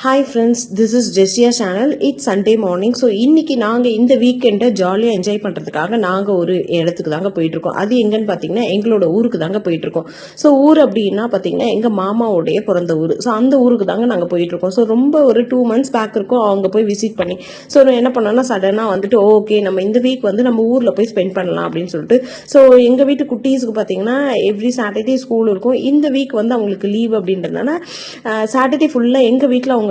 Hi friends, this is Jessiya channel. It's Sunday morning. So இன்னைக்கு நாங்கள் இந்த வீக்கெண்டை ஜாலியாக என்ஜாய் பண்ணுறதுக்காக நாங்கள் ஒரு இடத்துக்கு தாங்க போயிட்டுருக்கோம். அது எங்கன்னு பார்த்தீங்கன்னா எங்களோட ஊருக்கு தாங்க போயிட்டுருக்கோம். ஸோ ஊர் அப்படின்னா பார்த்தீங்கன்னா எங்கள் மாமாவுடைய பிறந்த ஊர். ஸோ அந்த ஊருக்கு தாங்க நாங்கள் போயிட்டுருக்கோம். ஸோ ரொம்ப ஒரு 2 months பேக் இருக்கும் அவங்க போய் விசிட் பண்ணி. ஸோ என்ன பண்ணோன்னா சடனாக வந்துட்டு ஓகே நம்ம இந்த வீக் வந்து நம்ம ஊரில் போய் ஸ்பெண்ட் பண்ணலாம் அப்படின்னு சொல்லிட்டு. ஸோ எங்கள் வீட்டு குட்டீஸுக்கு பார்த்தீங்கன்னா எவ்ரி சாட்டர்டே ஸ்கூல் இருக்கும். இந்த வீக் வந்து அவங்களுக்கு லீவ் அப்படின்றதுனால சாட்டர்டே ஃபுல்லாக எங்கள் வீட்டில் அவங்க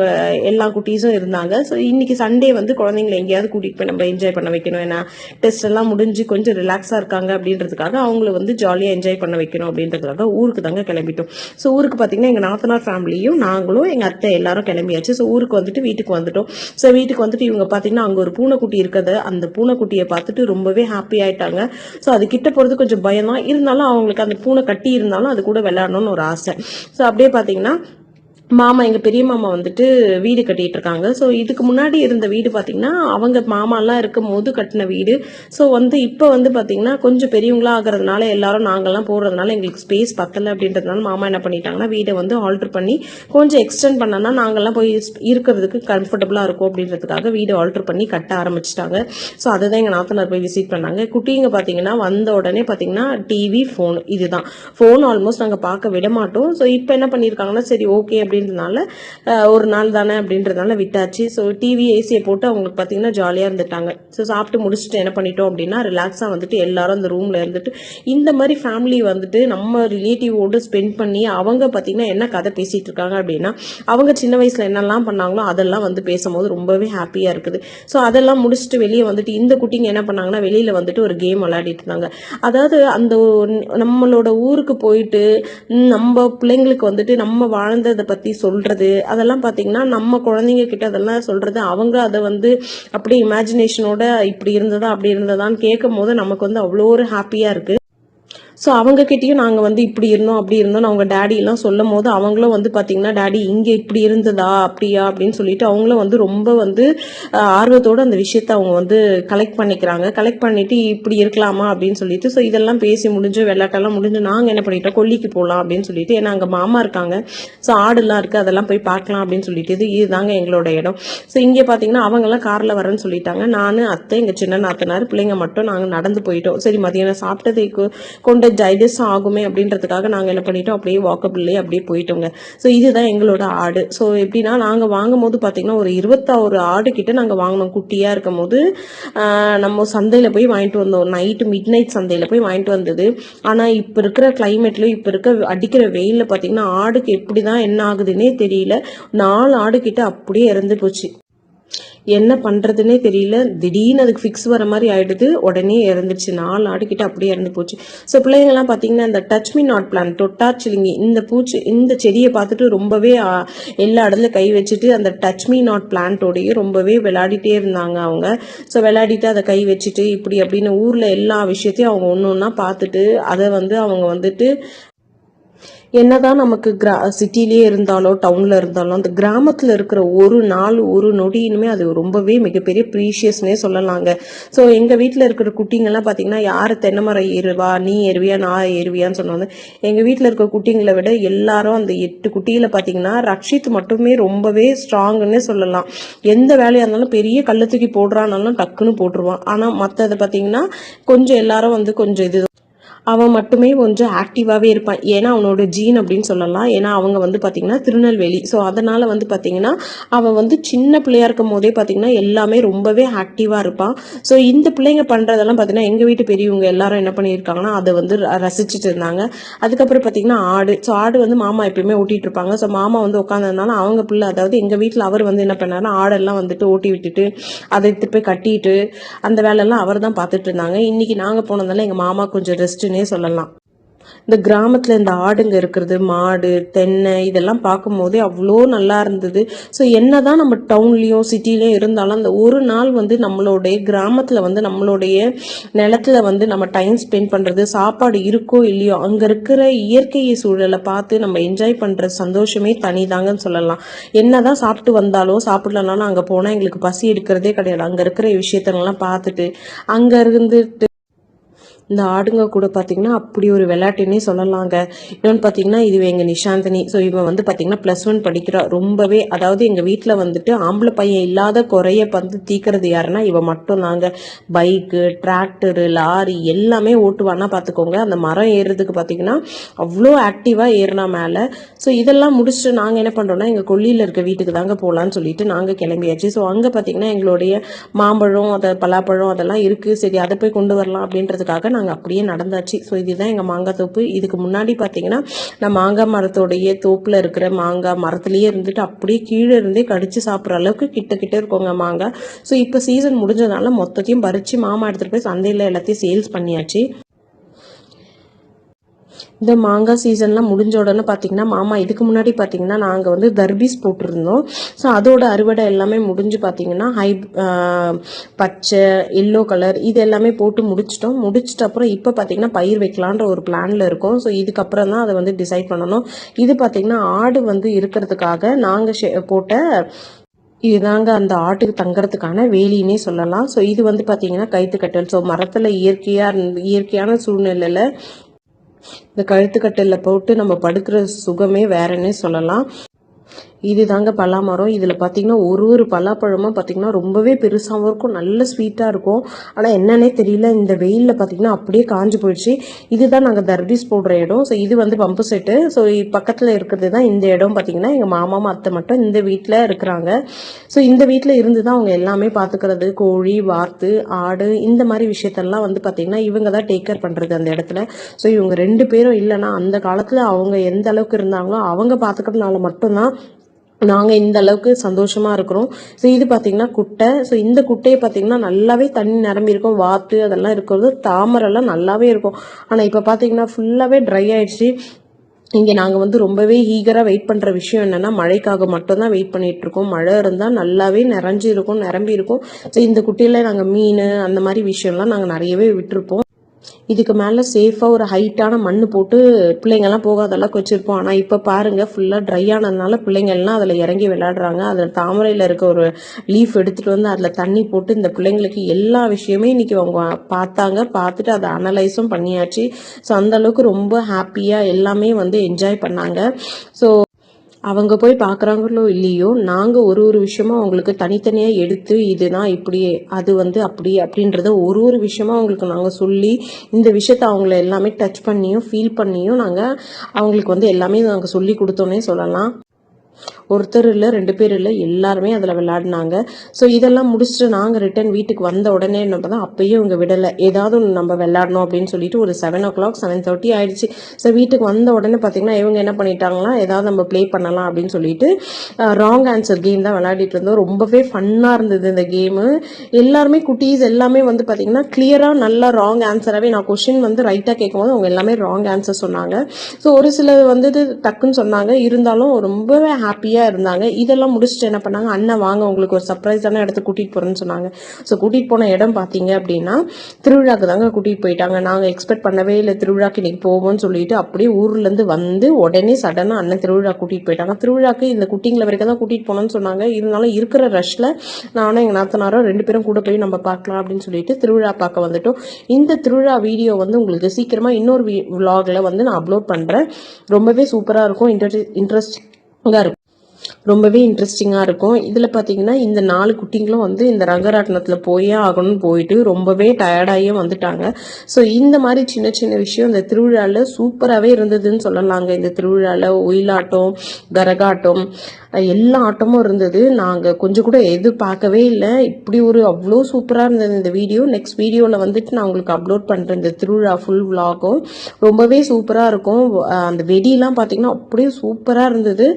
எல்லா குட்டீஸும் இருந்தாங்க. ஸோ இன்னைக்கு சண்டே வந்து குழந்தைங்களை எங்கேயாவது கூட்டிகிட்டு போய் நம்ம என்ஜாய் பண்ண வைக்கணும். ஏன்னா டெஸ்ட் எல்லாம் முடிஞ்சு கொஞ்சம் ரிலாக்ஸாக இருக்காங்க அப்படின்றதுக்காக அவங்கள வந்து ஜாலியாக என்ஜாய் பண்ண வைக்கணும் அப்படின்றதுக்காக ஊருக்கு தாங்க கிளம்பிட்டோம். ஸோ ஊருக்கு பார்த்தீங்கன்னா எங்கள் நாத்தனார் ஃபேமிலியும் நாங்களும் எங்கள் அத்தை எல்லாரும் கிளம்பியாச்சு. ஸோ ஊருக்கு வந்துட்டு வீட்டுக்கு வந்துட்டோம். ஸோ வீட்டுக்கு வந்துட்டு இவங்க பார்த்தீங்கன்னா அங்கே ஒரு பூனைக்குட்டி இருக்கிறது, அந்த பூனைக்குட்டியை பார்த்துட்டு ரொம்பவே ஹாப்பி ஆயிட்டாங்க. ஸோ அது கிட்ட போகிறது கொஞ்சம் பயம் தான் இருந்தாலும் அவங்களுக்கு அந்த பூனை கட்டி இருந்தாலும் அது கூட விளையாடணும்னு ஒரு ஆசை. ஸோ அப்படியே பார்த்தீங்கன்னா மாமா எங்கள் பெரிய மாமா வந்துட்டு வீடு கட்டிகிட்டு இருக்காங்க. ஸோ இதுக்கு முன்னாடி இருந்த வீடு பார்த்தீங்கன்னா அவங்க மாமாலாம் இருக்கும் போது கட்டின வீடு. ஸோ இப்போ வந்து பார்த்தீங்கன்னா கொஞ்சம் பெரியவங்களா ஆகிறதுனால எல்லாரும் நாங்கள்லாம் போடுறதுனால எங்களுக்கு ஸ்பேஸ் பத்தலை அப்படின்றதுனால மாமா என்ன பண்ணிட்டாங்கன்னா வீடை வந்து ஆல்ட்ரு பண்ணி கொஞ்சம் எக்ஸ்டெண்ட் பண்ணனா நாங்கள்லாம் போய் இருக்கிறதுக்கு கம்ஃபர்டபுளாக இருக்கும் அப்படின்றதுக்காக வீடு ஆல்ட்ரு பண்ணி கட்ட ஆரம்பிச்சிட்டாங்க. ஸோ அதை தான் எங்கள் நாத்தனார் போய் விசிட் பண்ணாங்க. குட்டிங்க பார்த்தீங்கன்னா வந்த உடனே பார்த்தீங்கன்னா டிவி, ஃபோன், இதுதான். ஃபோன் ஆல்மோஸ்ட் நாங்கள் பார்க்க விட மாட்டோம். ஸோ இப்போ என்ன பண்ணியிருக்காங்கன்னா சரி ஓகே அப்படின்றதுனால ஒரு நாள் தானே அப்படின்றதுனால விட்டாச்சு. ஸோ டிவி ஏசியை போட்டு அவங்களுக்கு பார்த்தீங்கன்னா ஜாலியாக இருந்துட்டாங்க. ஸோ சாப்பிட்டு முடிச்சுட்டு என்ன பண்ணிட்டோம் அப்படின்னா ரிலாக்ஸாக வந்துட்டு எல்லாரும் அந்த ரூமில் இருந்துட்டு இந்த மாதிரி ஃபேமிலி வந்துட்டு நம்ம ரிலேட்டிவோடு ஸ்பெண்ட் பண்ணி அவங்க பார்த்தீங்கன்னா என்ன கதை பேசிகிட்டு இருக்காங்க அப்படின்னா அவங்க சின்ன வயசில் என்னெல்லாம் பண்ணாங்களோ அதெல்லாம் வந்து பேசும்போது ரொம்பவே ஹாப்பியாக இருக்குது. ஸோ அதெல்லாம் முடிச்சுட்டு வெளியே வந்துட்டு இந்த குட்டிங்க என்ன பண்ணாங்கன்னா வெளியில் வந்துட்டு ஒரு கேம் விளையாடிட்டு இருந்தாங்க. அதாவது அந்த நம்மளோட ஊருக்கு போயிட்டு நம்ம பிள்ளைங்களுக்கு வந்துட்டு நம்ம வாழ்ந்ததை பற்றி சொல்றது அதெல்லாம் பார்த்தீங்கன்னா நம்ம குழந்தைங்க கிட்ட அதெல்லாம் சொல்றது அவங்க அதை வந்து அப்படியே இமேஜினேஷனோட இப்படி இருந்ததா அப்படி இருந்ததான்னு கேட்கும் போது நமக்கு வந்து அவ்வளோ ஒரு ஹாப்பியாக இருக்கு. ஸோ அவங்கக்கிட்டையும் நாங்கள் வந்து இப்படி இருந்தோம் அப்படி இருந்தோம்னு அவங்க டேடியெல்லாம் சொல்லும் போது அவங்களும் வந்து பார்த்தீங்கன்னா டேடி இங்கே இப்படி இருந்ததா அப்படியா அப்படின்னு சொல்லிட்டு அவங்களும் வந்து ரொம்ப வந்து ஆர்வத்தோடு அந்த விஷயத்த அவங்க வந்து கலெக்ட் பண்ணிக்கிறாங்க. கலெக்ட் பண்ணிட்டு இப்படி இருக்கலாமா அப்படின்னு சொல்லிட்டு. ஸோ இதெல்லாம் பேசி முடிஞ்சு விளையாட்டெல்லாம் முடிஞ்சு நாங்கள் என்ன பண்ணிட்டோம் கொல்லிக்கு போகலாம் அப்படின்னு சொல்லிட்டு. ஏன்னா அங்கே மாமா இருக்காங்க. ஸோ ஆடுலாம் இருக்குது அதெல்லாம் போய் பார்க்கலாம் அப்படின்னு சொல்லிட்டு இதுதாங்க எங்களோட இடம். ஸோ இங்கே பார்த்தீங்கன்னா அவங்கெல்லாம் காரில் வரேன்னு சொல்லிட்டாங்க. நான் அத்தை எங்கள் சின்ன நாத்தனார் பிள்ளைங்க மட்டும் நாங்கள் நடந்து போயிட்டோம். சரி மதியானம் சாப்பிட்டதுக்கு கொண்டு டைஜஸ்ட் ஆகுமே அப்படின்றதுக்காக நாங்கள் என்ன பண்ணிட்டோம் அப்படியே வாக்கபிள்லேயே அப்படியே போயிட்டோங்க. ஸோ இதுதான் எங்களோட ஆடு. ஸோ எப்படின்னா நாங்கள் வாங்கும் போது பார்த்தீங்கன்னா ஒரு 21 ஆடு கிட்ட நாங்கள் வாங்கினோம். குட்டியாக இருக்கும் போது நம்ம சந்தையில் போய் வாங்கிட்டு வந்தோம். மிட் நைட் சந்தையில் போய் வாங்கிட்டு வந்தது. ஆனால் இப்போ இருக்கிற கிளைமேட்ல இப்போ இருக்க அடிக்கிற வெயிலில் பார்த்தீங்கன்னா ஆடுக்கு எப்படி தான் என்ன ஆகுதுன்னே தெரியல. 4 ஆடு கிட்ட அப்படியே இறந்து போச்சு. என்ன பண்ணுறதுனே தெரியல. திடீர்னு அதுக்கு ஃபிக்ஸ் வர மாதிரி ஆகிடுது. உடனே இறந்துச்சு. 4 ஆடு கிட்ட அப்படியே இறந்து போச்சு. ஸோ பிள்ளைங்கள்லாம் பார்த்தீங்கன்னா இந்த டச் மீ நாட் பிளான்ட் தொட்டாச்சிலிங்கி இந்த செடியை பார்த்துட்டு ரொம்பவே எல்லா இடத்துல கை வச்சுட்டு அந்த டச் மீ நாட் பிளான்ட்டோடையே ரொம்பவே விளையாடிட்டே இருந்தாங்க அவங்க. ஸோ விளையாடிட்டு அதை கை வச்சுட்டு இப்படி அப்படின்னு ஊரில் எல்லா விஷயத்தையும் அவங்க ஒன்று ஒன்றா பார்த்துட்டு அதை வந்து அவங்க வந்துட்டு என்னதான் நமக்கு சிட்டிலே இருந்தாலும் டவுன்ல இருந்தாலும் அந்த கிராமத்துல இருக்கிற ஒரு நாள் ஒரு நொடியினுமே அது ரொம்பவே மிகப்பெரிய ப்ரீஷியஸ்னே சொல்லலாங்க. ஸோ எங்க வீட்டில் இருக்கிற குட்டிங்கெல்லாம் பார்த்தீங்கன்னா யார் தென்னை மரம் ஏறுவா, நீ ஏறுவியா நான் ஏறுவியான்னு சொன்னாங்க. எங்க வீட்டில் இருக்கிற குட்டிங்களை விட எல்லாரும் அந்த 8 குட்டியில பார்த்தீங்கன்னா ரக்ஷித் மட்டுமே ரொம்பவே ஸ்ட்ராங்குன்னே சொல்லலாம். எந்த வேலையா இருந்தாலும் பெரிய கல்லை தூக்கி போடுறான்னாலும் டக்குன்னு போட்டுருவான். ஆனால் மற்றதை பார்த்தீங்கன்னா கொஞ்சம் எல்லாரும் வந்து கொஞ்சம் இது அவன் மட்டுமே கொஞ்சம் ஆக்டிவாகவே இருப்பான். ஏன்னா அவனோட ஜீன் அப்படின்னு சொல்லலாம். ஏன்னா அவங்க வந்து பார்த்தீங்கன்னா திருநெல்வேலி. ஸோ அதனால் வந்து பார்த்தீங்கன்னா அவன் வந்து சின்ன பிள்ளையா இருக்கும் போதே பார்த்தீங்கன்னா எல்லாமே ரொம்பவே ஆக்டிவாக இருப்பான். ஸோ இந்த பிள்ளைங்க பண்ணுறதெல்லாம் பார்த்தீங்கன்னா எங்கள் வீட்டு பெரியவங்க எல்லாரும் என்ன பண்ணியிருக்காங்கன்னா அதை வந்து ரசிச்சுட்டு இருந்தாங்க. அதுக்கப்புறம் பார்த்தீங்கன்னா ஆடு. ஸோ ஆடு வந்து மாமா எப்பயுமே ஓட்டிகிட்டு இருப்பாங்க. ஸோ மாமா வந்து உட்காந்ததுனால அவங்க பிள்ளை அதாவது எங்கள் வீட்டில் அவர் வந்து என்ன பண்ணாருன்னா ஆடெல்லாம் வந்துட்டு ஓட்டி விட்டுட்டு அதை எடுத்து போய் கட்டிட்டு அந்த வேலையெல்லாம் அவர் தான் பார்த்துட்டு இருந்தாங்க. இன்னைக்கு நாங்கள் போனதால எங்கள் மாமா கொஞ்சம் ரெஸ்ட்டுன்னே சொல்லலாம். இந்த கிராமத்தில் இந்த ஆடுங்க இருக்கிறது, மாடு, தென்னை இதெல்லாம் பார்க்கும் போதே அவ்வளோ நல்லா இருந்தது. ஸோ என்னதான் நம்ம டவுன்லேயும் சிட்டிலையும் இருந்தாலும் அந்த ஒரு நாள் வந்து நம்மளுடைய கிராமத்தில் வந்து நம்மளுடைய நிலத்துல வந்து நம்ம டைம் ஸ்பெண்ட் பண்ணுறது, சாப்பாடு இருக்கோ இல்லையோ அங்கே இருக்கிற இயற்கை சூழலை பார்த்து நம்ம என்ஜாய் பண்ணுற சந்தோஷமே தனிதாங்கன்னு சொல்லலாம். என்னதான் சாப்பிட்டு வந்தாலும் சாப்பிடலனாலும் அங்கே போனால் எங்களுக்கு பசி எடுக்கிறதே கிடையாது. அங்கே இருக்கிற விஷயத்தெல்லாம் பார்த்துட்டு அங்கே இருந்துட்டு இந்த ஆடுங்க கூட பார்த்தீங்கன்னா அப்படி ஒரு விளையாட்டுன்னே சொல்லலாங்க. இன்னொன்று பார்த்தீங்கன்னா இது எங்கள் நிஷாந்தினி. ஸோ இவன் வந்து பார்த்தீங்கன்னா +1 படிக்கிறா. ரொம்பவே அதாவது எங்கள் வீட்டில் வந்துட்டு ஆம்பளை பையன் இல்லாத குறைய வந்து தீக்கிறது யாருன்னா இவன் மட்டும் தாங்க. பைக்கு, டிராக்டரு, லாரி எல்லாமே ஓட்டுவானா பார்த்துக்கோங்க. அந்த மரம் ஏறுறதுக்கு பார்த்தீங்கன்னா அவ்வளோ ஆக்டிவாக ஏறினா மேலே. ஸோ இதெல்லாம் முடிச்சுட்டு நாங்கள் என்ன பண்ணுறோம்னா எங்கள் கொல்லியில் இருக்க வீட்டுக்கு தாங்க போகலான்னு சொல்லிட்டு நாங்கள் கிளம்பியாச்சு. ஸோ அங்கே பார்த்தீங்கன்னா எங்களுடைய மாம்பழம், பலாப்பழம் அதெல்லாம் இருக்குது. சரி அதை போய் கொண்டு வரலாம் அப்படின்றதுக்காக நாங்கள் அப்படியே நடந்தாச்சு. ஸோ இதுதான் எங்கள் மாங்காய் தோப்பு. இதுக்கு முன்னாடி பார்த்தீங்கன்னா நான் மாங்காய் மரத்தோடைய தோப்பில் இருக்கிற மாங்காய் மரத்துலேயே இருந்துட்டு அப்படியே கீழே இருந்தே கடிச்சு சாப்பிட்ற அளவுக்கு கிட்ட இருக்கோங்க மாங்காய். ஸோ இப்போ சீசன் முடிஞ்சதுனால மொத்தத்தையும் பறித்து மாமா எடுத்துகிட்டு போய் சந்தையில் எல்லாத்தையும் சேல்ஸ் பண்ணியாச்சு. இந்த மாங்காய் சீசன்லாம் முடிஞ்ச உடனே பார்த்தீங்கன்னா மாமா இதுக்கு முன்னாடி பார்த்தீங்கன்னா நாங்கள் வந்து தர்பீஸ் போட்டிருந்தோம். ஸோ அதோட அறுவடை எல்லாமே முடிஞ்சு பார்த்தீங்கன்னா பச்சை, எல்லோ கலர் இது எல்லாமே போட்டு முடிச்சிட்ட அப்புறம் இப்போ பார்த்தீங்கன்னா பயிர் வைக்கலான்ற ஒரு பிளானில் இருக்கோம். ஸோ இதுக்கப்புறம் தான் அதை வந்து டிசைட் பண்ணணும். இது பார்த்தீங்கன்னா ஆடு வந்து இருக்கிறதுக்காக நாங்கள் போட்ட இதுதாங்க அந்த ஆட்டுக்கு தங்கறதுக்கான வேலின்னே சொல்லலாம். ஸோ இது வந்து பார்த்தீங்கன்னா கயிற்றுக்கட்டல். ஸோ மரத்தில் இயற்கையான சூழ்நிலையில் இந்த கழுத்துக்கட்டில் போட்டு நம்ம படுக்கிற சுகமே வேறன்னே சொல்லலாம். இது தாங்க பலாமரம். இதில் பார்த்தீங்கன்னா ஒரு பலாப்பழமும் பார்த்தீங்கன்னா ரொம்பவே பெருசாகவும் இருக்கும், நல்ல ஸ்வீட்டாக இருக்கும். ஆனால் என்னன்னே தெரியல, இந்த வெயிலில் பார்த்தீங்கன்னா அப்படியே காஞ்சு போயிடுச்சு. இதுதான் நாங்கள் தர்பீஸ் போடுற இடம். ஸோ இது வந்து பம்பு செட்டு. ஸோ பக்கத்தில் இருக்கிறது தான் இந்த இடம். பார்த்தீங்கன்னா எங்கள் மாமா அத்தை மட்டும் இந்த வீட்டில் இருக்கிறாங்க. ஸோ இந்த வீட்டில் இருந்து தான் அவங்க எல்லாமே பார்த்துக்கிறது. கோழி, வாத்து, ஆடு இந்த மாதிரி விஷயத்தெல்லாம் வந்து பார்த்தீங்கன்னா இவங்க தான் டேக் கேர் பண்ணுறது அந்த இடத்துல. ஸோ இவங்க 2 பேரும் இல்லைன்னா அந்த காலத்தில் அவங்க எந்த அளவுக்கு இருந்தாங்களோ அவங்க பார்த்துக்கிறதுனால மட்டும்தான் நாங்கள் இந்த அளவுக்கு சந்தோஷமாக இருக்கிறோம். ஸோ இது பார்த்தீங்கன்னா குட்டை. ஸோ இந்த குட்டையை பார்த்தீங்கன்னா நல்லாவே தண்ணி நிரம்பி இருக்கும். வாத்து அதெல்லாம் இருக்கிறது, தாமரெல்லாம் நல்லாவே இருக்கும். ஆனால் இப்போ பார்த்தீங்கன்னா ஃபுல்லாகவே ட்ரை ஆயிடுச்சு. இங்கே நாங்கள் வந்து ரொம்பவே ஈகராக வெயிட் பண்ணுற விஷயம் என்னென்னா மழைக்காக மட்டும்தான் வெயிட் பண்ணிகிட்ருக்கோம். மழை இருந்தால் நல்லாவே நிரம்பி இருக்கும். ஸோ இந்த குட்டையில் நாங்கள் மீன் அந்த மாதிரி விஷயம்லாம் நாங்கள் நிறையவே விட்டுருப்போம். இதுக்கு மேலே சேஃபாக ஒரு ஹைட்டான மண் போட்டு பிள்ளைங்கள்லாம் போகாத அளவுக்கு வச்சுருப்போம். ஆனால் இப்போ பாருங்கள் ஃபுல்லாக ட்ரை ஆனதுனால பிள்ளைங்கள்லாம் அதில் இறங்கி விளையாடுறாங்க. அதில் தாமரையில் இருக்க ஒரு லீஃப் எடுத்துகிட்டு வந்து அதில் தண்ணி போட்டு இந்த பிள்ளைங்களுக்கு எல்லா விஷயமே இன்றைக்கி அவங்க பார்த்துட்டு அதை அனலைஸும் பண்ணியாச்சு. ஸோ அந்தளவுக்கு ரொம்ப ஹாப்பியாக எல்லாமே வந்து என்ஜாய் பண்ணாங்க. ஸோ அவங்க போய் பார்க்குறாங்களோ இல்லையோ நாங்கள் ஒரு விஷயமா அவங்களுக்கு தனித்தனியாக எடுத்து இதுதான் இப்படி அது வந்து அப்படி அப்படின்றத ஒரு விஷயமா அவங்களுக்கு நாங்கள் சொல்லி இந்த விஷயத்த அவங்கள எல்லாமே டச் பண்ணியும் ஃபீல் பண்ணியும் நாங்கள் அவங்களுக்கு வந்து எல்லாமே நாங்கள் சொல்லி கொடுத்தோன்னே சொல்லலாம். ஒருத்தர் இல்லை, 2 பேர் இல்லை, எல்லாருமே அதில் விளையாடினாங்க. ஸோ இதெல்லாம் முடிச்சுட்டு நாங்கள் ரிட்டர்ன் வீட்டுக்கு வந்த உடனே என்ன பண்ணால் அப்பயும் இவங்க விடலை, ஏதாவது ஒன்று நம்ம விளையாடணும் அப்படின்னு சொல்லிட்டு ஒரு 7 o'clock 7:30 ஆயிடுச்சு. ஸோ வீட்டுக்கு வந்த உடனே பார்த்தீங்கன்னா இவங்க என்ன பண்ணிட்டாங்கன்னா ஏதாவது நம்ம ப்ளே பண்ணலாம் அப்படின்னு சொல்லிட்டு ராங் ஆன்சர் கேம் தான் விளையாடிட்டு இருந்தோம். ரொம்பவே ஃபன்னாக இருந்தது இந்த கேமு. எல்லாருமே குட்டீஸ் எல்லாமே வந்து பார்த்தீங்கன்னா கிளியராக நல்லா ராங் ஆன்சராகவே, நான் கொஷின் வந்து ரைட்டாக கேட்கும்போது அவங்க எல்லாமே ராங் ஆன்சர் சொன்னாங்க. ஸோ ஒரு சிலர் வந்து டக்குன்னு சொன்னாங்க, இருந்தாலும் ரொம்பவே ஹாப்பியாக இருந்தாங்க. இதெல்லாம் முடிச்சுட்டு என்ன பண்ணாங்க, அண்ணன் வாங்க உங்களுக்கு ஒரு சர்ப்ரைஸான இடத்துக்கு கூட்டிகிட்டு போகிறேன்னு சொன்னாங்க. ஸோ கூட்டிகிட்டு போன இடம் பார்த்தீங்க அப்படின்னா திருவிழாக்கு தாங்க கூட்டிகிட்டு போயிட்டாங்க. நாங்கள் எக்ஸ்பெக்ட் பண்ணவே இல்லை திருவிழாக்கு இன்னைக்கு போவோம்னு சொல்லிட்டு அப்படியே ஊர்லேருந்து வந்து உடனே சடனாக அண்ணன் திருவிழா கூட்டிகிட்டு போயிட்டாங்க. திருவிழாக்கு இந்த குட்டிங்களை வரைக்கும் தான் கூட்டிகிட்டு போனோம்னு சொன்னாங்க. இருந்தாலும் இருக்கிற ரஷ்ல நானும் எங்கள் நாத்தனாரும் 2 பேரும் கூட போய் நம்ம பார்க்கலாம் அப்படின்னு சொல்லிட்டு திருவிழா பார்க்க வந்துட்டோம். இந்த திருவிழா வீடியோ வந்து உங்களுக்கு சீக்கிரமாக இன்னொரு vlogல வந்து நான் அப்லோட் பண்ணுறேன். ரொம்பவே சூப்பராக இருக்கும், இன்ட்ரெஸ்டிங்காக இருக்கும். ரொம்பவே இன்ட்ரெஸ்டிங்காக இருக்கும். இதில் பார்த்தீங்கன்னா இந்த 4 குட்டிங்களும் வந்து இந்த ரங்கராட்டினத்தில் போயே ஆகணும்னு போயிட்டு ரொம்பவே டயர்டாகியே வந்துட்டாங்க. ஸோ இந்த மாதிரி சின்ன சின்ன விஷயம் இந்த திருவிழாவில் சூப்பராகவே இருந்ததுன்னு சொல்லலாங்க. இந்த திருவிழாவில் ஒயிலாட்டம், கரகாட்டம் எல்லா ஆட்டமும் இருந்தது. நாங்கள் கொஞ்சம் கூட எதிர்பார்க்கவே இல்லை, இப்படி ஒரு அவ்வளோ சூப்பராக இருந்தது இந்த வீடியோ. நெக்ஸ்ட் வீடியோவில் வந்துட்டு நான் உங்களுக்கு அப்லோட் பண்ணுறேன் இந்த திருவிழா ஃபுல் vlog-ம். ரொம்பவே சூப்பராக இருக்கும். அந்த வெடியெல்லாம் பார்த்தீங்கன்னா அப்படியே சூப்பராக இருந்தது.